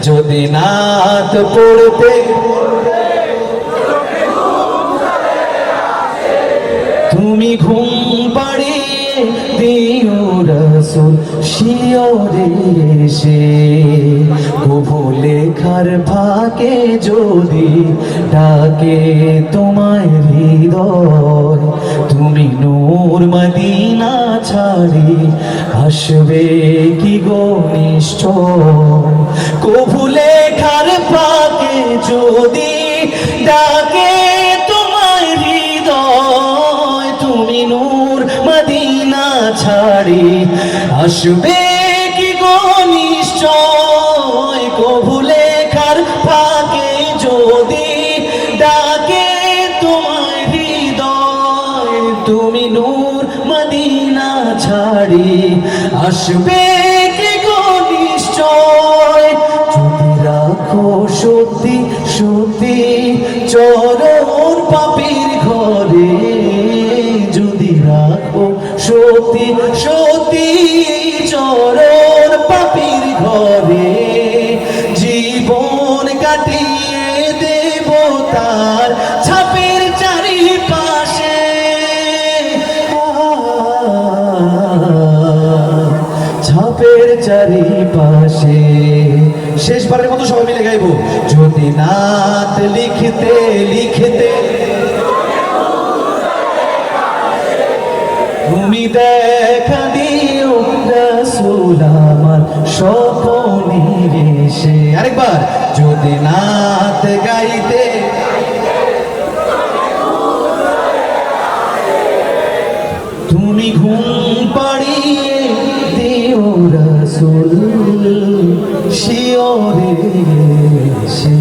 যদি নাত পড়তে তুমি ঘুম পাড়িয়ে দিও রাসূল শিয়রে এসে। কবু লেখার ফাঁকে যদি ডাকে তোমায় হৃদয়, তুমি নূর মদিনা ছাড়ি আসবে কি গো নিশ্চয়। কবু লেখার ফাঁকে যদি ডাকে তোমায় হৃদয়, তুমি নূর মদিনা ছাড়ি আসবে কি গো নিশ্চয়। কবু লেখার ফাঁকে যদি ডাকে তোমায় হৃদয়, তুমি নূর মদিনা ছাড়ি আসবে কি গো নিশ্চয়। যদি রাখো সত্যি সত্যি চরণ পাপীর ঘরে, যদি রাখো সত্যি সত্যি চরণ পাপীর ঘরে, জীবন কাটিয়ে দেব তার ছাপের চারিপাশে। ছাপের চারিপাশে। শেষবারের মতো সবাই মিলে গাইবো। যদি নাত লিখতে লিখতে তুমি দেখা দিও রাসূল আমার স্বপনের এসে। আরেকবার। যদি নাত গাইতে তুমি ঘুম পাড়িয়ে দিও রাসূল শিয়রে এসে।